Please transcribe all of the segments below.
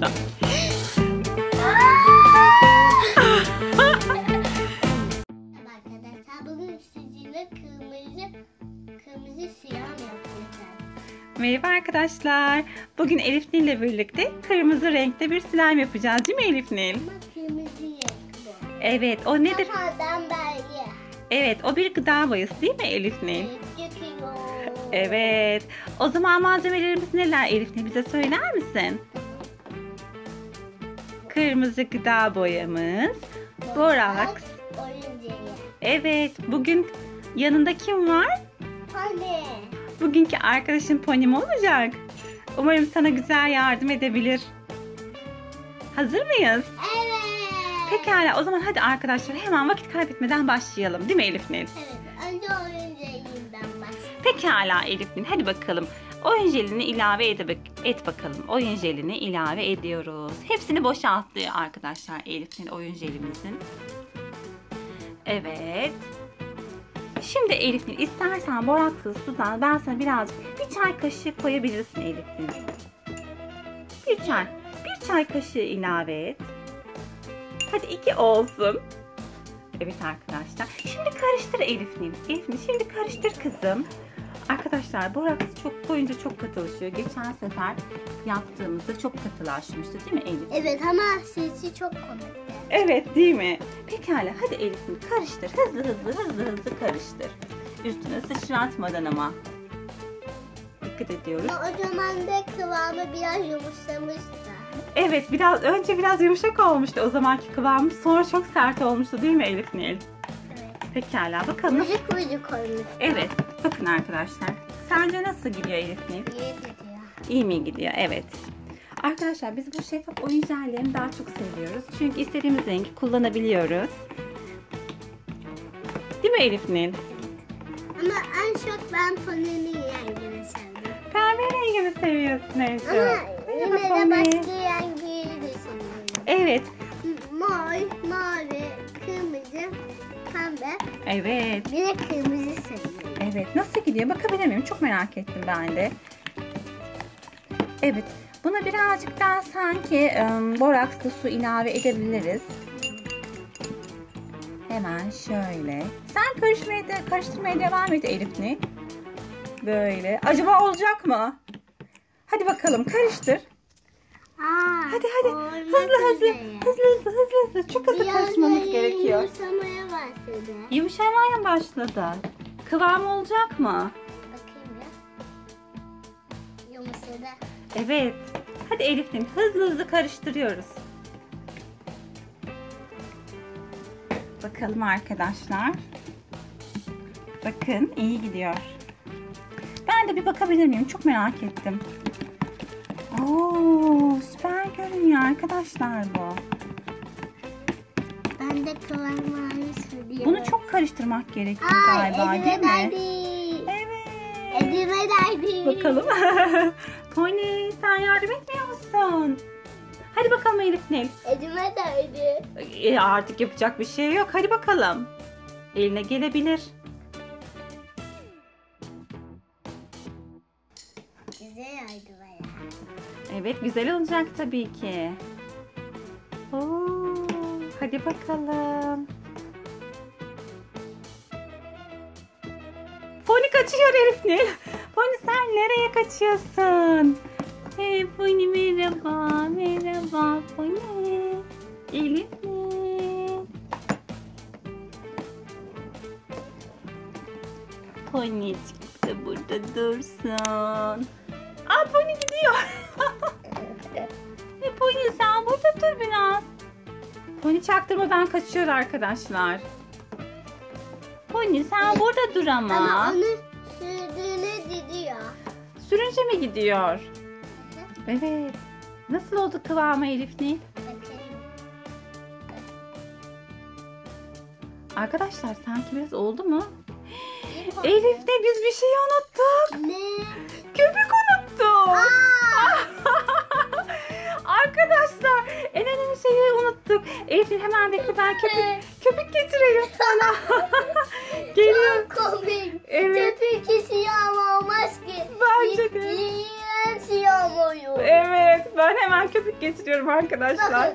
başla. Arkadaşlar bugün sizinle kırmızı siyah yapacağız. Merhaba arkadaşlar. Bugün Elif Nil ile birlikte kırmızı renkte bir slime yapacağız değil mi Elif Nil? Ama kırmızı renk bu. Evet, o nedir? Kafadan belge. Evet, o bir gıda boyası değil mi Elif Nil? Döküyor. Evet. O zaman malzemelerimiz neler Elif Nil, bize söyler misin? Kırmızı gıda boyamız, boraks. Oyuncağı. Evet, bugün yanında kim var? Anne. Bugünkü arkadaşın Pony mi olacak? Umarım sana güzel yardım edebilir. Hazır mıyız? Evet. Pekala, o zaman hadi arkadaşlar hemen vakit kaybetmeden başlayalım değil mi Elif Nil? Evet. Önce oyuncağından başlayalım. Pekala Elif Nil, hadi bakalım. Oyun jelini ilave et bakalım. Oyun jelini ilave ediyoruz. Hepsini boşalttı arkadaşlar Elif Nil oyun jelimizin. Evet. Şimdi Elif Nil, istersen boraksız sudan ben sana birazcık bir çay kaşığı koyabilirsin Elif Nil. Bir çay kaşığı ilave et. Hadi 2 olsun. Evet arkadaşlar. Şimdi karıştır Elif Nil. Elif Nil, şimdi karıştır kızım. Arkadaşlar boraks çok koyunca çok katılaşıyor. Geçen sefer yaptığımızda çok katılaşmıştı değil mi Elif? Evet ama sesi çok komikti. Evet değil mi? Pekala hadi Elif Nil, karıştır. Hızlı karıştır. Üstüne sıçratmadan ama. Dikkat ediyoruz. Ama o zaman da kıvamı biraz yumuşamıştı. Evet, önce biraz yumuşak olmuştu o zamanki kıvamı. Sonra çok sert olmuştu değil mi Elif Nil? Evet. Pekala bakalım. Vıcık vıcık olmuş. Evet, bakın arkadaşlar. Sence nasıl gidiyor Elif Nil? İyi gidiyor. İyi mi gidiyor? Evet. Arkadaşlar biz bu şeffaf oyun jellerini daha çok seviyoruz. Çünkü istediğimiz rengi kullanabiliyoruz. Değil mi Elif Nil? Ama en çok ben Pony'nin rengini sevdim. Pembe rengi mi seviyorsun en çok? Ama Merhaba yine de Pony. başka rengi de seviyorum. Evet. Mor, mavi, kırmızı, pembe. Evet. Bir de kırmızı seviyorum. Evet. Nasıl gidiyor? Bakabilir miyim? Çok merak ettim ben de. Evet. Buna birazcık daha sanki borakslı su ilave edebiliriz. Hemen şöyle. Sen karıştırmaya devam et Elif Nil. Böyle. Acaba olacak mı? Hadi bakalım karıştır. Hadi. Hızlı. Çok hızlı karıştırmamız gerekiyor. Yumuşamaya başladı. Yumuşamaya başladı. Kıvam olacak mı? Bakayım ya. Yumuşadı. Evet. Hadi Elif Nil, hızlı karıştırıyoruz. Bakalım arkadaşlar. Bakın iyi gidiyor. Ben de bir bakabilir miyim? Çok merak ettim. Oo, süper görünüyor arkadaşlar bu. Ben de kıvamını söyleyeyim. Bunu çok karıştırmak gerekiyor galiba değil mi? Evet. Elime değdi. Bakalım. Pony, sen yardım etmiyor musun? Hadi bakalım Elif Nil. Elime değdi. Artık yapacak bir şey yok. Hadi bakalım. Eline gelebilir. Güzel oldu baya. Evet, güzel olacak tabii ki. Oo, hadi bakalım. Pony kaçıyor Elif Nil. Pony sen nereye kaçıyorsun? Hey Pony, merhaba Pony. Elif Nil. Ponycik de burada dursun. Aa, Pony gidiyor. Pony sen burada dur biraz. Pony çaktırmadan kaçıyor arkadaşlar. Pony sen burada dur ama. Ama onu sürdüğüne gidiyor. Sürünce mi gidiyor? Evet. Nasıl oldu kıvamı Elif Nil? Arkadaşlar sanki biraz oldu mu? Elif Nil, biz bir şey unuttuk. Ne? Köpük unuttuk. Arkadaşlar en önemli şeyi unuttuk. Elif Nil, hemen bekle, ben köpük getireyim sana. Geliyor. Çok komik. Evet. Köpük siyah olmaz ki. Bence de. Yiyen siyah oluyor. Evet. Ben hemen köpük getiriyorum arkadaşlar.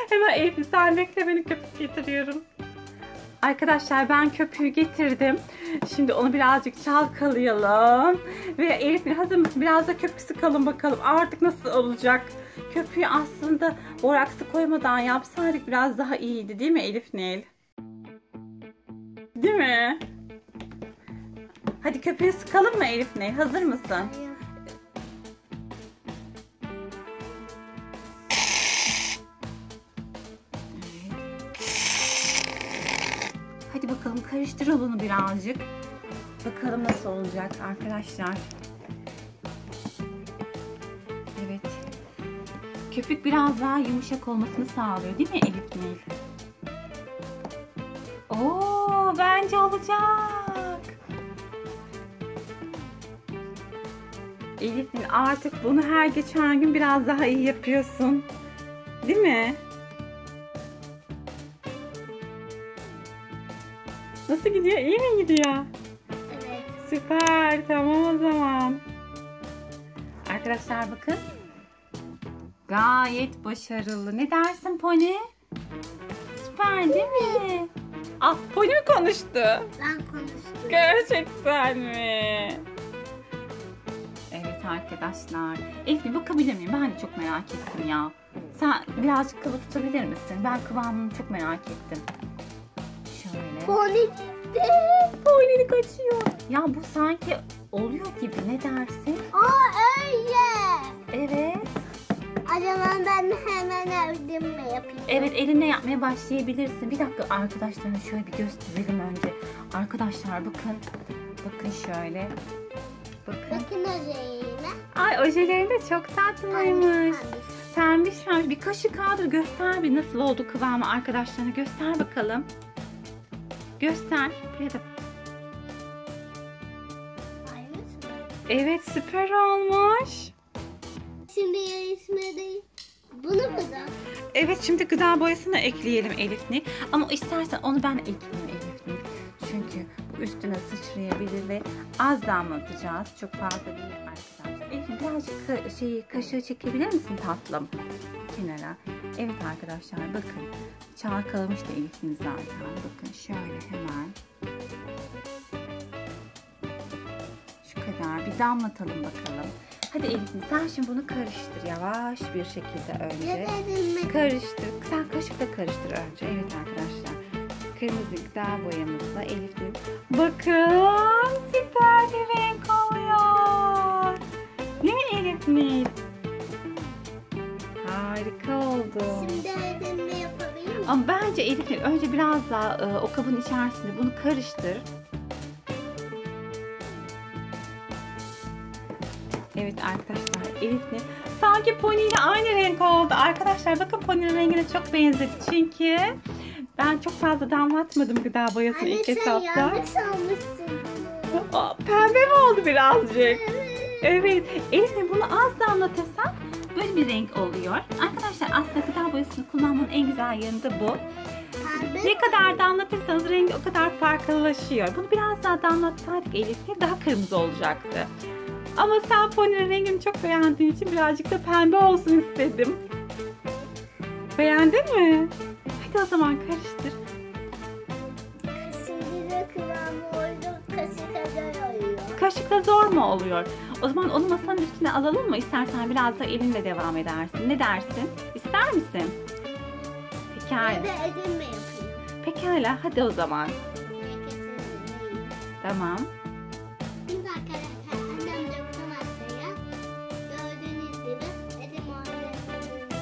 Hemen Elif sen bekle, beni köpük getiriyorum. Arkadaşlar ben köpüğü getirdim. Şimdi onu birazcık çalkalayalım. Ve Elif hazır mısın? Biraz da köpük sıkalım bakalım. Artık nasıl olacak? Köpüğü aslında boraksı koymadan yapsaydık biraz daha iyiydi değil mi Elif Nil? Değil mi? Hadi köpüğü sıkalım mı Elif Nil? Hazır mısın? Hadi bakalım karıştır bunu birazcık. Bakalım nasıl olacak arkadaşlar. Evet. Köpük biraz daha yumuşak olmasını sağlıyor değil mi Elif Nil? Oo, bence olacak. Elif Nil artık bunu her geçen gün biraz daha iyi yapıyorsun. Değil mi? Nasıl gidiyor? İyi mi gidiyor? Evet. Süper. Tamam o zaman. Arkadaşlar bakın. Gayet başarılı. Ne dersin Pony? Süper değil mi? Ah, Pony mi konuştu? Ben konuştum. Gerçekten mi? Evet arkadaşlar. Elif bakabilir miyim? Ben de çok merak ettim ya. Sen birazcık kıvı tutabilir misin? Ben kıvamını çok merak ettim. Şöyle. Pony gitti. Pony'lik kaçıyor. Ya bu sanki oluyor gibi, ne dersin? Aa öyle. Evet. Acaba ben hemen evde mi yapayım? Evet, elinle yapmaya başlayabilirsin. Bir dakika arkadaşlarına şöyle bir gösterelim önce. Arkadaşlar bakın. Bakın şöyle. Bakın. Bakın ojeyle. Ay ojeleri de çok tatlıymış. Pembiş pembiş. Bir kaşık kaldır, göster bir nasıl oldu kıvamı arkadaşlarına. Göster bakalım. Göster. Buraya da. Evet, süper olmuş. Şimdi yarışmada bunu mu da? Evet, şimdi gıda boyasını ekleyelim Elif Nil. Ama istersen onu ben ekleyeyim Elif Nil. Çünkü bu üstüne sıçrayabilir ve az damlatacağız. Çok fazla değil arkadaşlar. Elif Nil birazcık kaşığı çekebilir misin tatlım? Kenara. Evet arkadaşlar bakın. Çalkalamış da Elif Nil zaten. Bakın şöyle hemen. Şu kadar bir damlatalım bakalım. Hadi Elif Nil sen şimdi bunu karıştır yavaş bir şekilde önce. Karıştır. Sen kaşıkla karıştır önce. Evet arkadaşlar. Kırmızı gıda boyamızla Elif Nil. Bakın süper bir renk oluyor. Değil mi Elif Nil? Harika oldu. Şimdi evde yapabilir miyim? Ama bence Elif Nil önce biraz daha o kabın içerisinde bunu karıştır. Evet arkadaşlar Elif Nil sanki Pony ile aynı renk oldu. Arkadaşlar bakın Pony'nin rengine çok benzedi. Çünkü ben çok fazla damlatmadım gıda boyasını ilk etapta. Anne sen yanlış almışsın. Pembe mi oldu birazcık? Evet. Elif Nil bunu az damlatırsan böyle bir renk oluyor. Arkadaşlar aslında gıda boyasını kullanmanın en güzel yanı da bu. Ne kadar damlatırsanız rengi o kadar farklılaşıyor. Bunu biraz daha damlatsaydık Elif Nil daha kırmızı olacaktı. Ama sen Pony'nin rengini çok beğendiğin için birazcık da pembe olsun istedim. Beğendin mi? Hadi o zaman karıştır. Şimdi de kıvamı oldu. Kaşık kadar oluyor. Kaşıkla zor mu oluyor? O zaman onu masanın üstüne alalım mı? İstersen biraz da elinle devam edersin. Ne dersin? İster misin? Pekala. Ya da elimle yapayım. Pekala. Hadi o zaman. Tamam. Şimdi arkadaşlar annem döktü masaya. Gördüğünüz gibi elim ortasında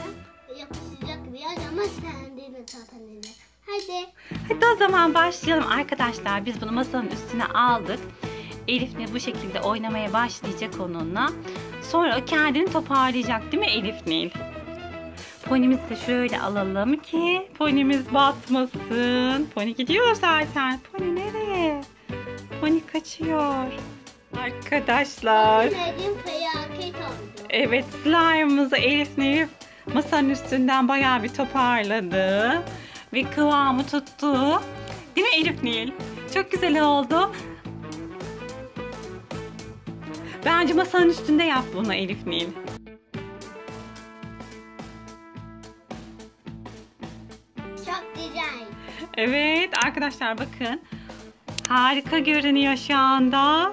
yapışacak biraz ama kendini tatanını. Hadi. Hadi o zaman başlayalım arkadaşlar. Biz bunu masanın üstüne aldık. Elif Nil bu şekilde oynamaya başlayacak onunla. Sonra o kendini toparlayacak değil mi Elif Nil? Pony'mizi de şöyle alalım ki pony'miz batmasın. Pony gidiyor zaten. Pony nereye? Pony kaçıyor. Arkadaşlar. Elim felaket oldu. Evet, slime'ımızı Elif Nil masanın üstünden bayağı bir toparladı. Ve kıvamı tuttu. Değil mi Elif Nil? Çok güzel oldu. Bence masanın üstünde yap bunu Elif Nil. Çok güzel. Evet arkadaşlar bakın. Harika görünüyor şu anda.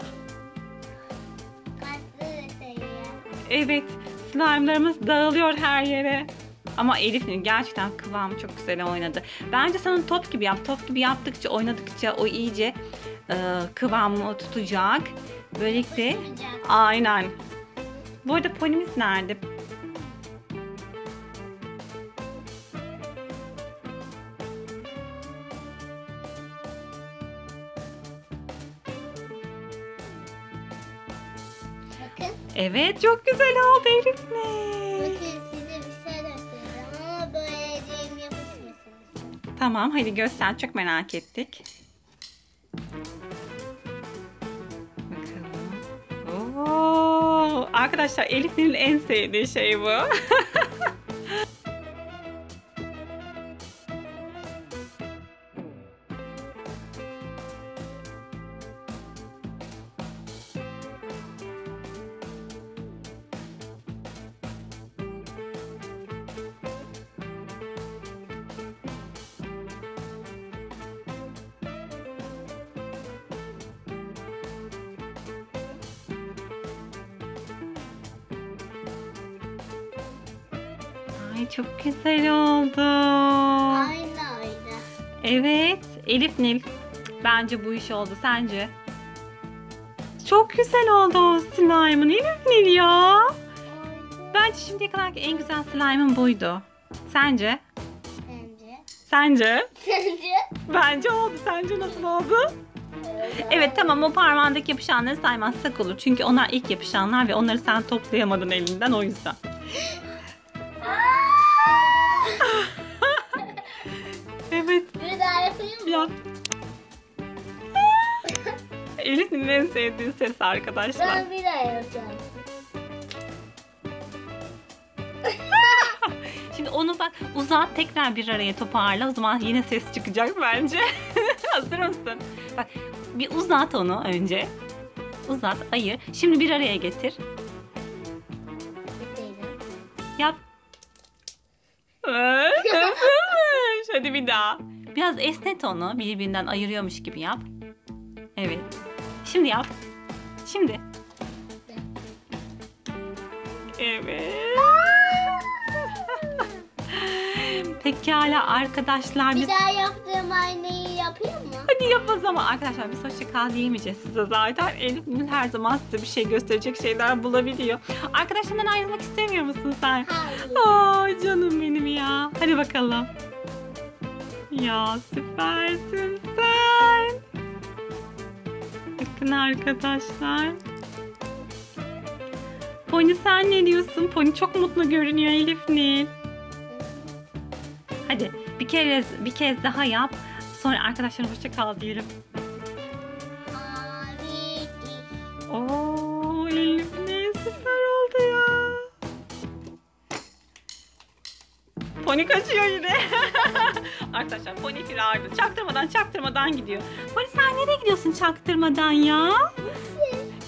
Evet, slime'larımız dağılıyor her yere. Ama Elif'in gerçekten kıvamı çok güzel oynadı. Bence sana top gibi yap. Top gibi yaptıkça, oynadıkça o iyice kıvamı tutacak. Böylelikle aynen. Bu arada ponimiz nerede? Bakın. Evet, çok güzel oldu Elif Nil. Bakın size bir şey göstereceğim ama böyle eldiğim yapışmasın. Tamam, hadi göster. Çok merak ettik. Bakalım. Oo, arkadaşlar Elif Nil'in en sevdiği şey bu. Ay çok güzel oldu. Aynı oydu. Evet, Elif Nil. Bence bu iş oldu. Sence? Çok güzel oldu o slime'ın Elif Nil ya. Bence şimdiye kadarki en güzel slime'ın buydu. Sence? Sence? Sence? Sence? Bence oldu. Sence nasıl oldu? Evet tamam, o parmağındaki yapışanları saymazsak olur. Çünkü onlar ilk yapışanlar ve onları sen toplayamadın elinden, o yüzden. Evet. Bir daha yapayım mı? Yap. Elif'in en sevdiği ses arkadaşlar. Ben bir daha yapacağım. Şimdi onu bak uzat, tekrar bir araya toparla. O zaman yine ses çıkacak bence. Hazır mısın? Bak bir uzat onu önce. Uzat, ayır. Şimdi bir araya getir. Yap. Nasılmış? Hadi bir daha. Biraz esnet onu. Birbirinden ayırıyormuş gibi yap. Evet. Şimdi yap. Şimdi. Evet. Pekala arkadaşlar. Bir daha yaptığım aynayı yapayım mı? Hadi yap o zaman. Arkadaşlar biz hoşça kal diyemeyeceğiz size zaten. Elif Nil her zaman size bir şey gösterecek şeyler bulabiliyor. Arkadaşlarından ayrılmak istemiyor musun sen? Hayır. Aa canım benim ya. Hadi bakalım. Ya süpersin sen. Bakın arkadaşlar. Pony sen ne diyorsun? Pony çok mutlu görünüyor Elif Nil. Hadi bir kez daha yap. Sonra arkadaşlarım hoşça kal diyelim. Oo Elif Nil süper oldu ya. Pony kaçıyor yine. Arkadaşlar Pony firardı. Çaktırmadan gidiyor. Pony sen nereye gidiyorsun çaktırmadan ya?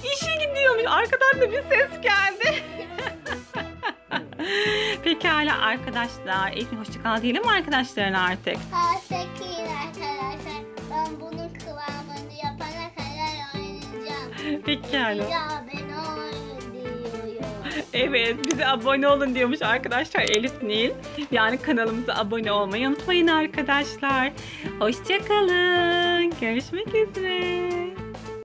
İşe gidiyormuş. Arkadan da bir ses geldi. Pekala arkadaşlar. Elif'in hoşça kal diyelim mi arkadaşlarına artık? Teşekkür arkadaşlar. Ben bunun kıvamını yapana kadar oynayacağım. Pekala. Ya ben oyun diyorum. Evet bize abone olun diyormuş arkadaşlar Elif Nil. Yani kanalımıza abone olmayı unutmayın arkadaşlar. Hoşça kalın. Görüşmek üzere.